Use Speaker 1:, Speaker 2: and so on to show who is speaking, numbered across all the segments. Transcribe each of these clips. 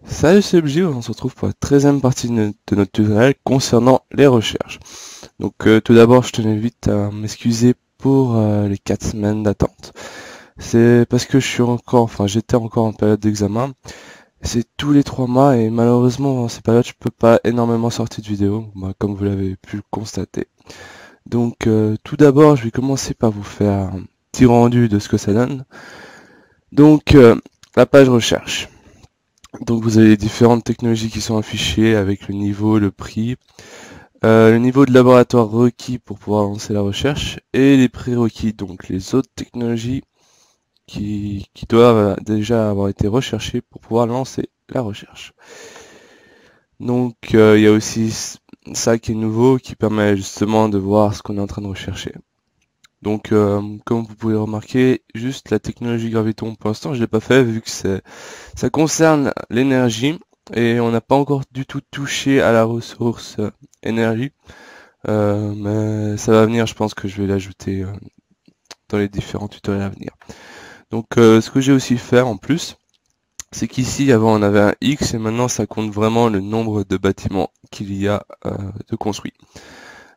Speaker 1: Salut, c'est LG, on se retrouve pour la 13e partie de notre tutoriel concernant les recherches. Donc tout d'abord, je tenais vite à m'excuser pour les 4 semaines d'attente. C'est parce que j'étais encore en période d'examen. C'est tous les 3 mois et malheureusement, dans ces périodes, je peux pas énormément sortir de vidéos, comme vous l'avez pu le constater. Donc tout d'abord, je vais commencer par vous faire un petit rendu de ce que ça donne. Donc la page recherche. Donc vous avez les différentes technologies qui sont affichées avec le niveau, le prix, le niveau de laboratoire requis pour pouvoir lancer la recherche et les prérequis, donc les autres technologies qui doivent déjà avoir été recherchées pour pouvoir lancer la recherche. Donc il y a aussi ça qui est nouveau, qui permet justement de voir ce qu'on est en train de rechercher. Donc comme vous pouvez remarquer, juste la technologie graviton, pour l'instant je l'ai pas fait vu que ça concerne l'énergie et on n'a pas encore du tout touché à la ressource énergie. Mais ça va venir, je pense que je vais l'ajouter dans les différents tutoriels à venir. Donc ce que j'ai aussi fait en plus, c'est qu'ici avant on avait un X et maintenant ça compte vraiment le nombre de bâtiments qu'il y a de construits.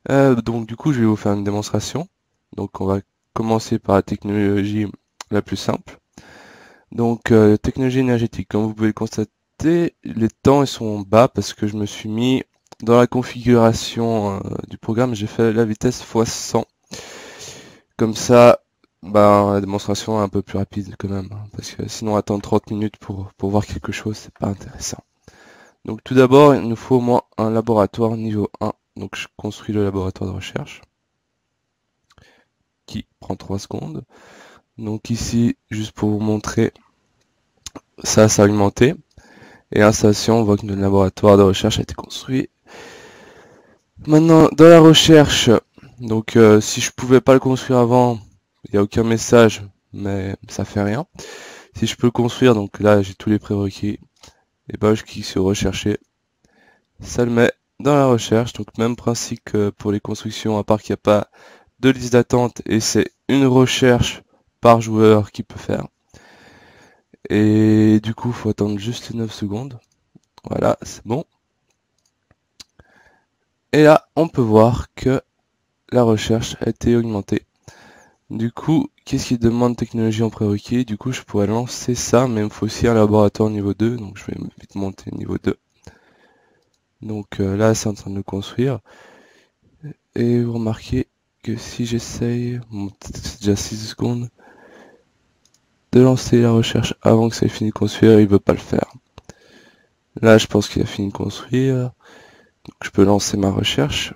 Speaker 1: Donc du coup je vais vous faire une démonstration. Donc on va commencer par la technologie la plus simple. Donc technologie énergétique, comme vous pouvez le constater, les temps ils sont bas parce que je me suis mis dans la configuration du programme, j'ai fait la vitesse x100. Comme ça, la démonstration est un peu plus rapide quand même, hein, parce que sinon attendre 30 minutes pour voir quelque chose, c'est pas intéressant. Donc tout d'abord, il nous faut au moins un laboratoire niveau 1. Donc je construis le laboratoire de recherche, qui prend 3 secondes. Donc ici, juste pour vous montrer, ça a augmenté. Et installation, on voit que notre laboratoire de recherche a été construit. Maintenant, dans la recherche, donc si je pouvais pas le construire avant, il n'y a aucun message, mais ça fait rien. Si je peux le construire, donc là j'ai tous les prérequis, et ben je clique sur rechercher, ça le met dans la recherche, donc même principe que pour les constructions, à part qu'il n'y a pas de liste d'attente, et c'est une recherche par joueur qui peut faire. Et du coup, faut attendre juste les 9 secondes. Voilà, c'est bon. Et là, on peut voir que la recherche a été augmentée. Du coup, qu'est-ce qui demande technologie en prérequis? Du coup, je pourrais lancer ça, mais il me faut aussi un laboratoire niveau 2, donc je vais vite monter niveau 2. Donc là, c'est en train de le construire. Et vous remarquez que si j'essaye, c'est déjà 6 secondes, de lancer la recherche avant que ça ait fini de construire, il veut pas le faire. Là, je pense qu'il a fini de construire. Donc je peux lancer ma recherche.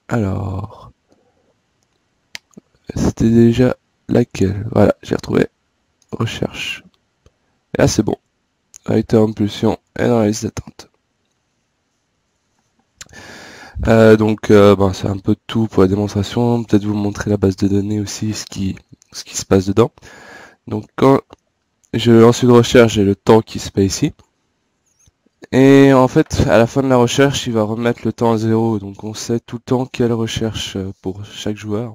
Speaker 1: Alors, c'était déjà laquelle? Voilà, j'ai retrouvé recherche. Et là, c'est bon. Vecteur impulsion est dans la liste d'attente. C'est un peu tout pour la démonstration. Peut-être vous montrer la base de données aussi, ce qui se passe dedans. Donc quand je lance une recherche, j'ai le temps qui se passe ici. Et en fait, à la fin de la recherche, il va remettre le temps à 0. Donc on sait tout le temps quelle recherche pour chaque joueur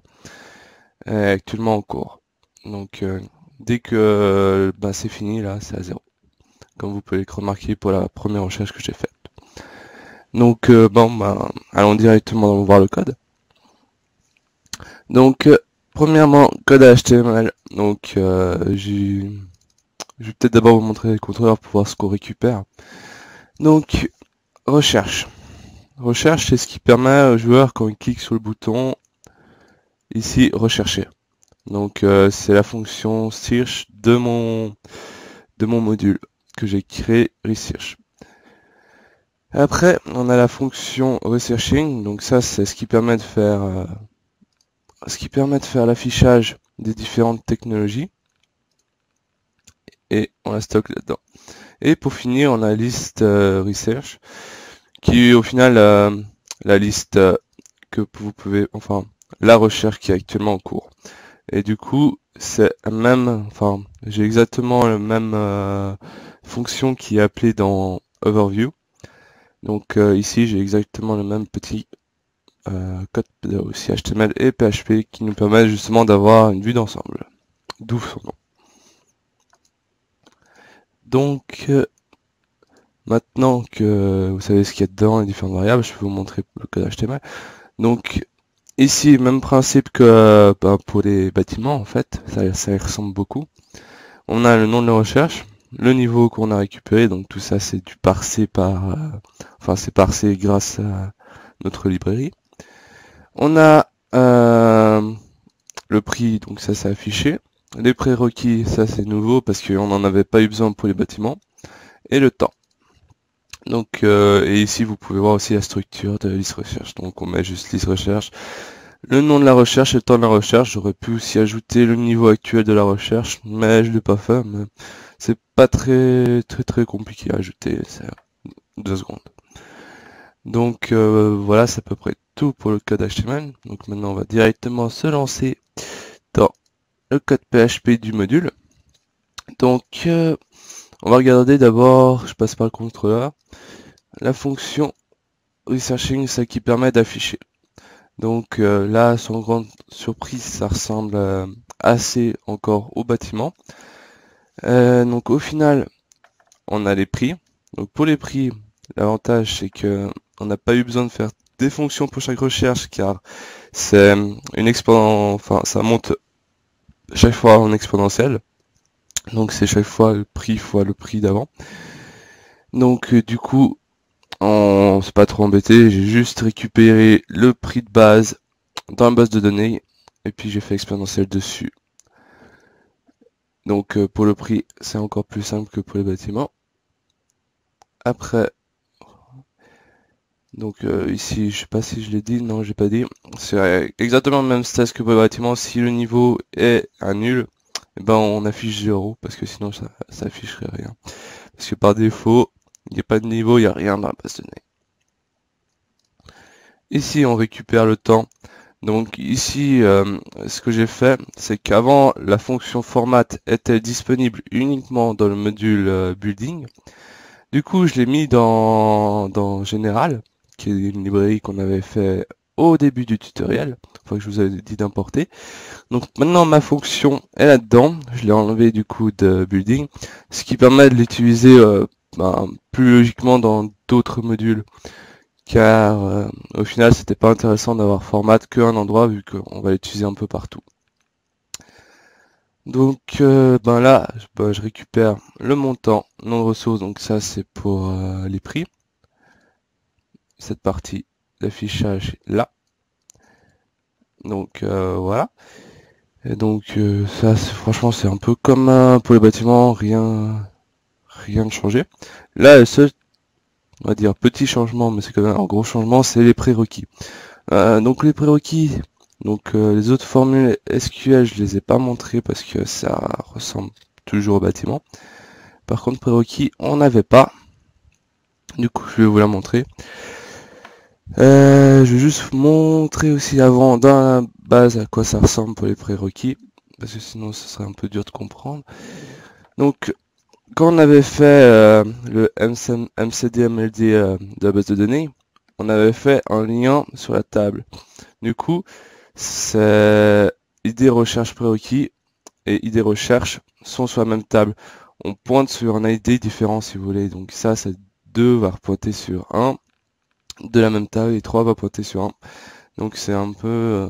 Speaker 1: est actuellement en cours. Donc dès que c'est fini, là, c'est à 0. Comme vous pouvez le remarquer pour la première recherche que j'ai faite. Donc allons directement voir le code. Donc premièrement, code HTML. Donc je vais peut-être d'abord vous montrer le contrôleur pour voir ce qu'on récupère. Donc recherche. Recherche, c'est ce qui permet au joueur, quand il clique sur le bouton ici, rechercher. Donc c'est la fonction search de mon module que j'ai créé, research. Après, on a la fonction researching, donc ça c'est ce qui permet de faire l'affichage des différentes technologies et on la stocke là-dedans. Et pour finir, on a la liste research qui est au final la liste que vous pouvez, la recherche qui est actuellement en cours. Et du coup, c'est j'ai exactement la même fonction qui est appelée dans Overview. Donc ici, j'ai exactement le même petit code aussi HTML et PHP qui nous permettent justement d'avoir une vue d'ensemble. D'où son nom. Donc, maintenant que vous savez ce qu'il y a dedans, les différentes variables, je vais vous montrer le code HTML. Donc, ici, même principe que pour les bâtiments, en fait, ça y ressemble beaucoup. On a le nom de la recherche, le niveau qu'on a récupéré, donc tout ça c'est du parsé enfin c'est parsé grâce à notre librairie. On a le prix, donc ça c'est affiché. Les prérequis, ça c'est nouveau parce qu'on n'en avait pas eu besoin pour les bâtiments. Et le temps. Donc et ici vous pouvez voir aussi la structure de la liste recherche. Donc on met juste liste recherche, le nom de la recherche et le temps de la recherche. J'aurais pu aussi ajouter le niveau actuel de la recherche, mais je l'ai pas fait. Mais c'est pas très compliqué à ajouter, c'est 2 secondes. Donc voilà, c'est à peu près tout pour le code HTML. Donc maintenant on va directement se lancer dans le code PHP du module. Donc on va regarder d'abord, je passe par le contrôleur, la fonction researching, ça qui permet d'afficher. Donc là, sans grande surprise, ça ressemble assez encore au bâtiment. Donc au final, on a les prix. Donc pour les prix, l'avantage c'est que on n'a pas eu besoin de faire des fonctions pour chaque recherche car c'est une exponentielle, enfin ça monte chaque fois en exponentielle. Donc c'est chaque fois le prix fois le prix d'avant. Donc du coup, on s'est pas trop embêté, j'ai juste récupéré le prix de base dans la base de données et puis j'ai fait exponentielle dessus. Donc pour le prix, c'est encore plus simple que pour les bâtiments. Après, donc ici, je sais pas si je l'ai dit, non j'ai pas dit, c'est exactement le même stats que pour les bâtiments. Si le niveau est un nul, eh ben on affiche 0 parce que sinon ça afficherait rien. Parce que par défaut, il n'y a pas de niveau, il n'y a rien dans la base de données. Ici on récupère le temps. Donc ici, ce que j'ai fait, c'est qu'avant la fonction format était disponible uniquement dans le module building. Du coup, je l'ai mis dans général, qui est une librairie qu'on avait fait au début du tutoriel, enfin que je vous avais dit d'importer. Donc maintenant ma fonction est là-dedans, je l'ai enlevé du coup de building, ce qui permet de l'utiliser plus logiquement dans d'autres modules. Car au final c'était pas intéressant d'avoir format qu'un endroit vu qu'on va l'utiliser un peu partout. Donc là je récupère le montant, nom de ressources, donc ça c'est pour les prix. Cette partie d'affichage là. Donc voilà. Et donc ça franchement c'est un peu comme pour les bâtiments, rien de changé. Là le seul, on va dire petit changement, mais c'est quand même un gros changement, c'est les prérequis. Donc les prérequis, donc les autres formules SQL, je les ai pas montrées parce que ça ressemble toujours au bâtiment. Par contre prérequis, on n'avait pas. Du coup, je vais vous la montrer. Je vais juste vous montrer aussi avant dans la base à quoi ça ressemble pour les prérequis, parce que sinon ce serait un peu dur de comprendre. Donc quand on avait fait le MCD-MLD de la base de données, on avait fait un lien sur la table. Du coup, c'est ID recherche prérequis et ID recherche sont sur la même table. On pointe sur un ID différent si vous voulez. Donc ça 2 va pointer sur 1 de la même table et 3 va pointer sur 1. Donc c'est un peu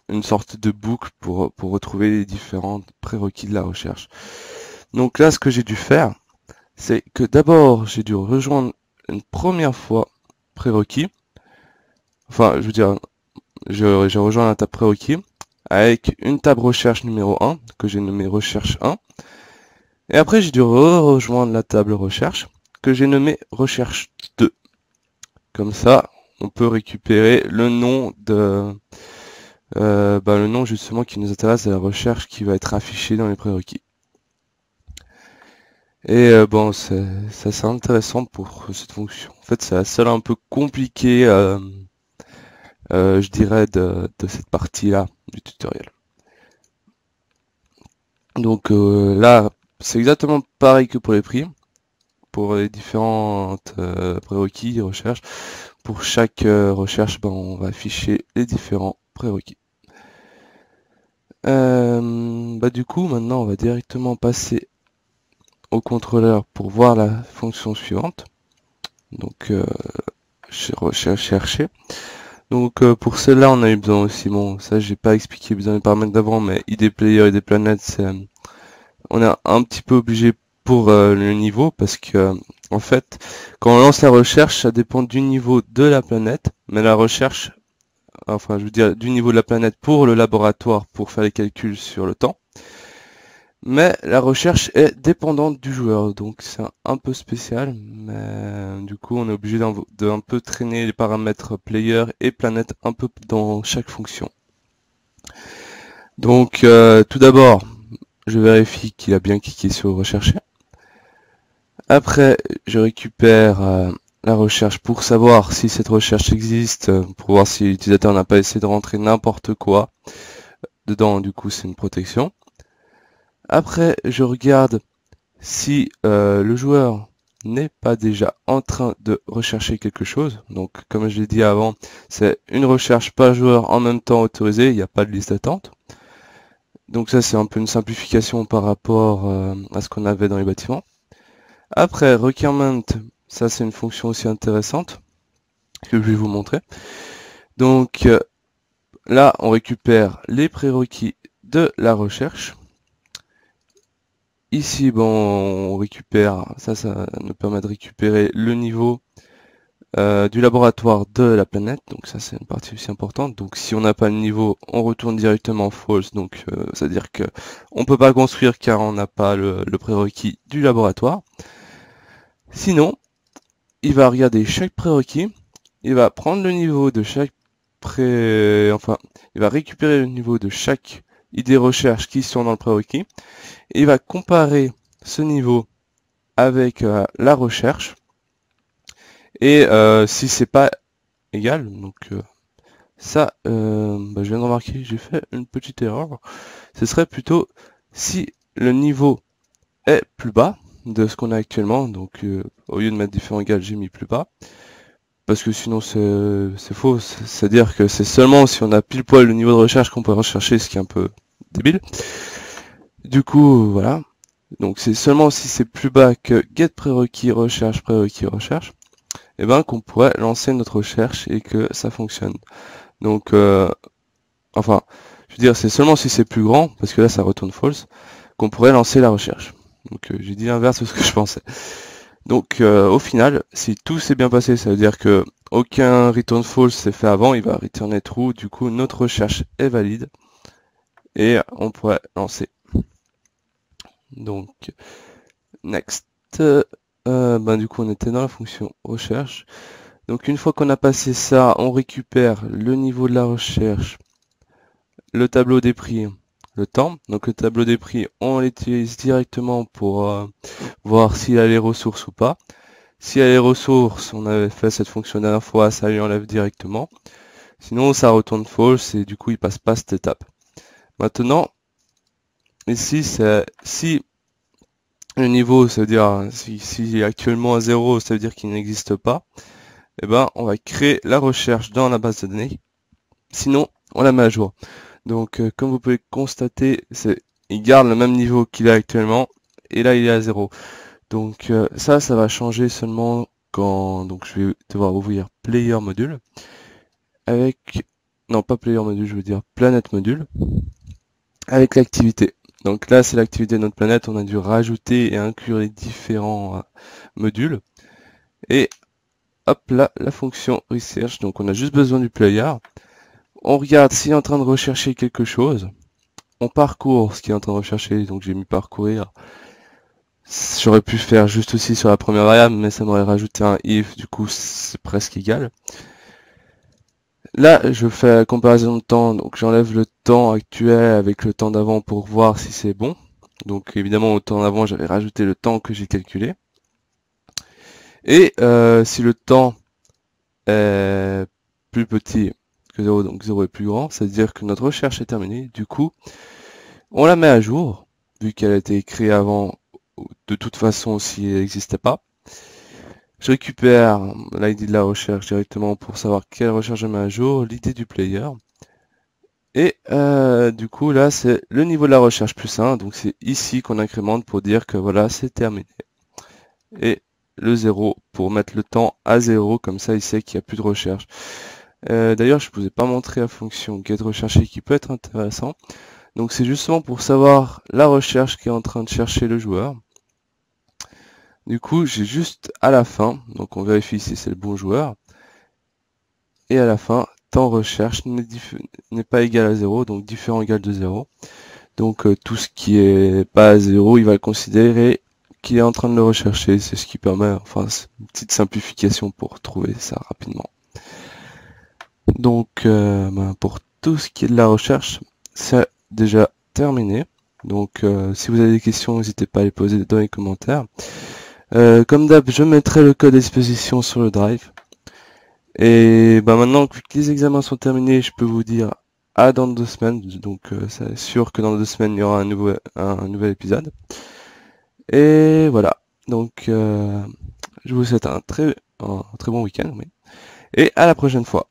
Speaker 1: une sorte de boucle pour retrouver les différents prérequis de la recherche. Donc là, ce que j'ai dû faire, c'est que d'abord, j'ai dû rejoindre une première fois prérequis. Enfin, je veux dire, j'ai rejoint la table prérequis avec une table recherche numéro 1 que j'ai nommée recherche 1. Et après, j'ai dû rejoindre la table recherche que j'ai nommée recherche 2. Comme ça, on peut récupérer le nom de le nom justement qui nous intéresse, c'est la recherche qui va être affichée dans les prérequis. Et bon, c'est assez intéressant pour cette fonction. En fait, c'est la seule un peu compliquée, je dirais, de cette partie-là du tutoriel. Donc là, c'est exactement pareil que pour les prix, pour les différentes prérequis, recherches. pour chaque recherche, on va afficher les différents prérequis. Du coup, maintenant, on va directement passer au contrôleur pour voir la fonction suivante. Donc, chercher. Donc, pour celle-là, on a eu besoin aussi, bon, ça, j'ai pas expliqué besoin des paramètres d'avant, mais ID player et des planètes, on est un petit peu obligé pour le niveau, parce que, en fait, quand on lance la recherche, ça dépend du niveau de la planète, mais la recherche, enfin, je veux dire, du niveau de la planète pour le laboratoire, pour faire les calculs sur le temps. Mais la recherche est dépendante du joueur, donc c'est un peu spécial, mais du coup on est obligé d'un peu traîner les paramètres player et planète un peu dans chaque fonction. Donc tout d'abord, je vérifie qu'il a bien cliqué sur rechercher. Après, je récupère la recherche pour savoir si cette recherche existe, pour voir si l'utilisateur n'a pas essayé de rentrer n'importe quoi dedans, du coup c'est une protection. Après, je regarde si le joueur n'est pas déjà en train de rechercher quelque chose. Donc, comme je l'ai dit avant, c'est une recherche par joueur en même temps autorisée, il n'y a pas de liste d'attente. Donc ça, c'est un peu une simplification par rapport à ce qu'on avait dans les bâtiments. Après, requirement, ça c'est une fonction aussi intéressante que je vais vous montrer. Donc là, on récupère les prérequis de la recherche. Ici, on récupère, ça nous permet de récupérer le niveau du laboratoire de la planète, donc ça c'est une partie aussi importante. Donc si on n'a pas le niveau, on retourne directement false, donc c'est-à-dire que on peut pas construire car on n'a pas le prérequis du laboratoire. Sinon, il va regarder chaque prérequis, il va prendre le niveau de chaque il va récupérer le niveau de chaque idée recherche qui sont dans le prérequis, et il va comparer ce niveau avec la recherche, et si c'est pas égal, donc ça, je viens de remarquer, j'ai fait une petite erreur, ce serait plutôt si le niveau est plus bas de ce qu'on a actuellement, donc au lieu de mettre différent égal, j'ai mis plus bas, parce que sinon c'est faux, c'est-à-dire que c'est seulement si on a pile poil le niveau de recherche qu'on peut rechercher, ce qui est un peu débile. Du coup, voilà. Donc c'est seulement si c'est plus bas que get prérequis recherche, et qu'on pourrait lancer notre recherche et que ça fonctionne. Donc enfin, je veux dire, c'est seulement si c'est plus grand, parce que là ça retourne false, qu'on pourrait lancer la recherche. Donc j'ai dit l'inverse de ce que je pensais. Donc au final, si tout s'est bien passé, ça veut dire que aucun return false s'est fait avant, il va returner true, du coup notre recherche est valide et on pourrait lancer. Donc next, du coup on était dans la fonction recherche. Donc une fois qu'on a passé ça, on récupère le niveau de la recherche, le tableau des prix, le temps. Donc le tableau des prix, on l'utilise directement pour voir s'il a les ressources ou pas. S'il y a les ressources, on avait fait cette fonction la dernière fois, ça lui enlève directement. Sinon, ça retourne false et du coup, il passe pas cette étape. Maintenant, ici, c'est si le niveau, ça veut dire si est actuellement à 0, ça veut dire qu'il n'existe pas. On va créer la recherche dans la base de données. Sinon, on la met à jour. Donc, comme vous pouvez constater, il garde le même niveau qu'il a actuellement et là, il est à 0. Donc ça va changer seulement quand je vais devoir ouvrir player module avec non pas player module, je veux dire planète module avec l'activité. Donc là c'est l'activité de notre planète, on a dû rajouter et inclure les différents modules et hop là la fonction research, donc on a juste besoin du player. On regarde s'il est en train de rechercher quelque chose, on parcourt ce qu'il est en train de rechercher, donc j'ai mis parcourir. J'aurais pu faire juste aussi sur la première variable, mais ça m'aurait rajouté un if, du coup c'est presque égal. Là, je fais la comparaison de temps, donc j'enlève le temps actuel avec le temps d'avant pour voir si c'est bon. Donc évidemment, au temps d'avant, j'avais rajouté le temps que j'ai calculé. Et si le temps est plus petit que 0, donc 0 est plus grand, c'est-à-dire que notre recherche est terminée. Du coup, on la met à jour, vu qu'elle a été créée avant, de toute façon, s'il n'existait pas. Je récupère l'ID de la recherche directement pour savoir quelle recherche je mets à jour, l'ID du player. Et du coup là c'est le niveau de la recherche plus 1, donc c'est ici qu'on incrémente pour dire que voilà c'est terminé. Et le 0 pour mettre le temps à 0, comme ça il sait qu'il n'y a plus de recherche. D'ailleurs je ne vous ai pas montré la fonction getRecherché qui peut être intéressant. Donc c'est justement pour savoir la recherche qui est en train de chercher le joueur. Du coup j'ai juste à la fin, donc on vérifie si c'est le bon joueur. Et à la fin, temps recherche n'est pas égal à 0, donc différent égal de 0. Donc tout ce qui est pas à 0, il va le considérer qu'il est en train de le rechercher. C'est ce qui permet, enfin, c'est une petite simplification pour trouver ça rapidement. Donc pour tout ce qui est de la recherche, c'est déjà terminé. Donc si vous avez des questions, n'hésitez pas à les poser dans les commentaires. Comme d'hab, je mettrai le code à disposition sur le drive. Et maintenant que les examens sont terminés, je peux vous dire à dans 2 semaines. Donc c'est sûr que dans 2 semaines, il y aura un nouvel épisode. Et voilà. Donc je vous souhaite un très bon week-end. Oui. Et à la prochaine fois.